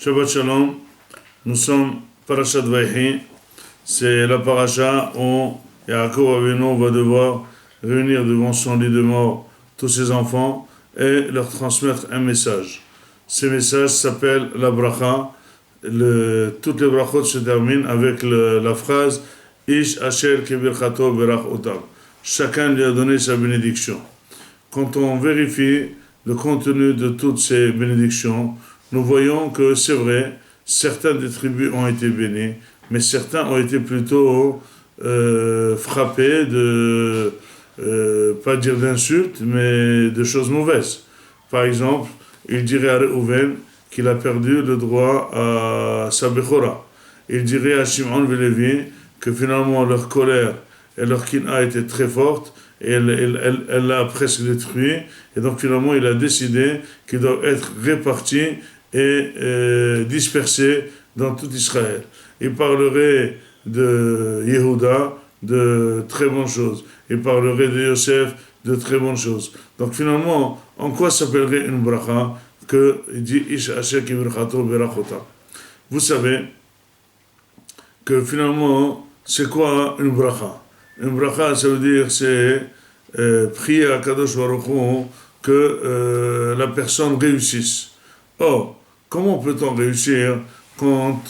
Shabbat Shalom, nous sommes Parashat Vayhi, c'est la paracha où Yaakov Avinu va devoir réunir devant son lit de mort tous ses enfants et leur transmettre un message. Ce message s'appelle la bracha. Toutes les brachot se terminent avec la phrase Ish Asher Kebirchato Berach Otam. Chacun lui a donné sa bénédiction. Quand on vérifie le contenu de toutes ces bénédictions, nous voyons que c'est vrai, certains des tribus ont été bénis, mais certains ont été plutôt frappés de, pas dire d'insultes, mais de choses mauvaises. Par exemple, il dirait à Reuven qu'il a perdu le droit à sa Bechora. Il dirait à Shimon et Lévi que finalement leur colère et leur kina était très forte, et elle l'a presque détruit, et donc finalement il a décidé qu'ils doivent être répartis et dispersés dans tout Israël. Il parlerait de Yehuda de très bonnes choses, il parlerait de Yosef de très bonnes choses. Donc finalement, en quoi s'appellerait une bracha que il dit Ish Asher Kibirchato Berachota? Vous savez que finalement, c'est quoi une bracha? Une bracha, ça veut dire c'est prier à Kadosh Baruch Hu que la personne réussisse. Or, comment peut-on réussir quand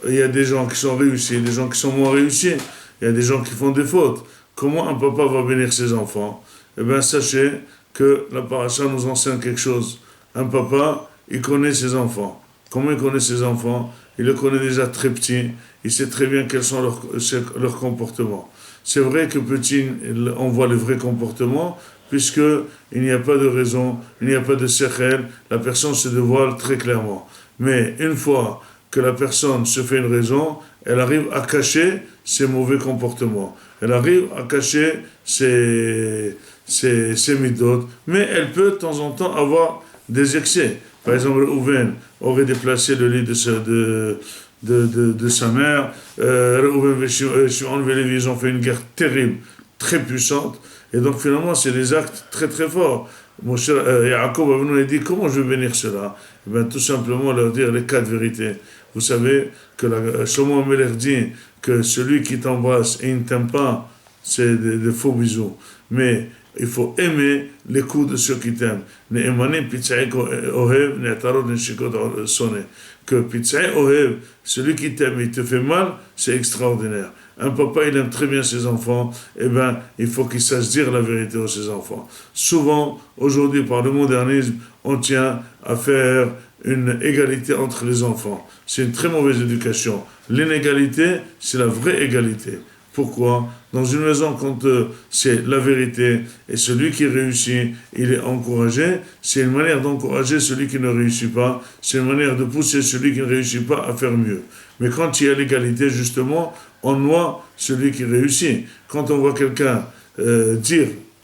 il y a des gens qui sont réussis, des gens qui sont moins réussis, il y a des gens qui font des fautes? Comment un papa va bénir ses enfants? Eh bien, sachez que la paracha nous enseigne quelque chose. Un papa, il connaît ses enfants. Comment il connaît ses enfants? Il les connaît déjà très petits. Il sait très bien quels sont leurs comportements. C'est vrai que petit, on voit les vrais comportements, puisqu'il n'y a pas de raison, il n'y a pas de sechel, la personne se dévoile très clairement. Mais une fois que la personne se fait une raison, elle arrive à cacher ses mauvais comportements. Elle arrive à cacher ses midotes, mais elle peut de temps en temps avoir des excès. Par exemple, Reuven aurait déplacé le lit de sa mère. Reuven et Shimon et Lévi, ils ont fait une guerre terrible, très puissante. Et donc finalement, c'est des actes très très forts. Mon cher Yaakov Avinu a dit, comment je vais bénir cela? Eh bien, tout simplement leur dire les quatre vérités. Vous savez que Shlomo Amelech dit que celui qui t'embrasse et il ne t'aime pas, c'est des faux bisous. Mais il faut aimer les coups de ceux qui t'aiment. Que Pitzai Ohev, celui qui t'aime, il te fait mal, c'est extraordinaire. Un papa, il aime très bien ses enfants, eh bien, il faut qu'il sache dire la vérité à ses enfants. Souvent, aujourd'hui, par le modernisme, on tient à faire une égalité entre les enfants. C'est une très mauvaise éducation. L'inégalité, c'est la vraie égalité. Pourquoi? Dans une maison, quand c'est la vérité et celui qui réussit, il est encouragé, c'est une manière d'encourager celui qui ne réussit pas, c'est une manière de pousser celui qui ne réussit pas à faire mieux. Mais quand il y a l'égalité, justement, on noie celui qui réussit. Quand on voit quelqu'un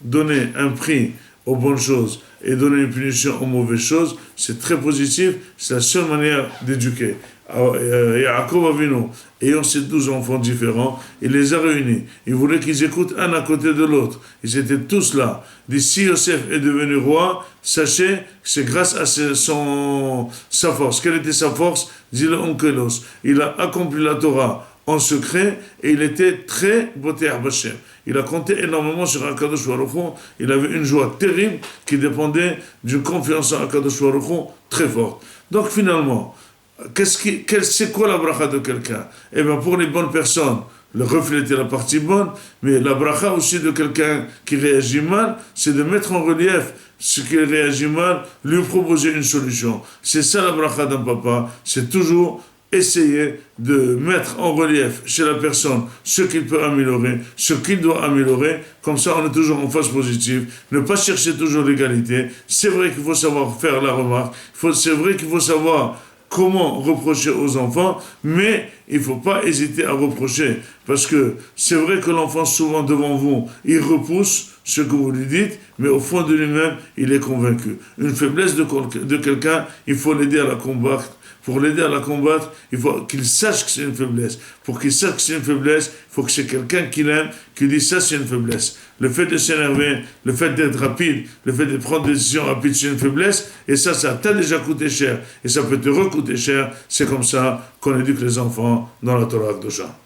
donner un prix aux bonnes choses et donner une punition aux mauvaises choses, c'est très positif, c'est la seule manière d'éduquer. Yaakov Avinu, ayant ces 12 enfants différents, il les a réunis. Il voulait qu'ils écoutent un à côté de l'autre. Ils étaient tous là. Il dit, si Yosef est devenu roi, sachez que c'est grâce à sa force. Quelle était sa force? Dit le Onkelos. Il a accompli la Torah en secret et il était très boté à Bachem. Il a compté énormément sur Akadosh Baruch Hu. Il avait une joie terrible qui dépendait d'une confiance en Akadosh Baruch Hu très forte. Donc finalement, c'est quoi la bracha de quelqu'un? Eh bien, pour les bonnes personnes, le refléter la partie bonne, mais la bracha aussi de quelqu'un qui réagit mal, c'est de mettre en relief ce qui réagit mal, lui proposer une solution. C'est ça la bracha d'un papa, c'est toujours essayer de mettre en relief chez la personne ce qu'il peut améliorer, ce qu'il doit améliorer, comme ça on est toujours en phase positive, ne pas chercher toujours l'égalité. C'est vrai qu'il faut savoir faire la remarque, c'est vrai qu'il faut savoir comment reprocher aux enfants, mais il ne faut pas hésiter à reprocher, parce que c'est vrai que l'enfant souvent devant vous, il repousse, ce que vous lui dites, mais au fond de lui-même, il est convaincu. Une faiblesse de quelqu'un, il faut l'aider à la combattre. Pour l'aider à la combattre, il faut qu'il sache que c'est une faiblesse. Pour qu'il sache que c'est une faiblesse, il faut que c'est quelqu'un qu'il aime, qui dit ça c'est une faiblesse. Le fait de s'énerver, le fait d'être rapide, le fait de prendre des décisions rapides, c'est une faiblesse. Et ça t'a déjà coûté cher. Et ça peut te recoûter cher. C'est comme ça qu'on éduque les enfants dans la Torah Kedosha.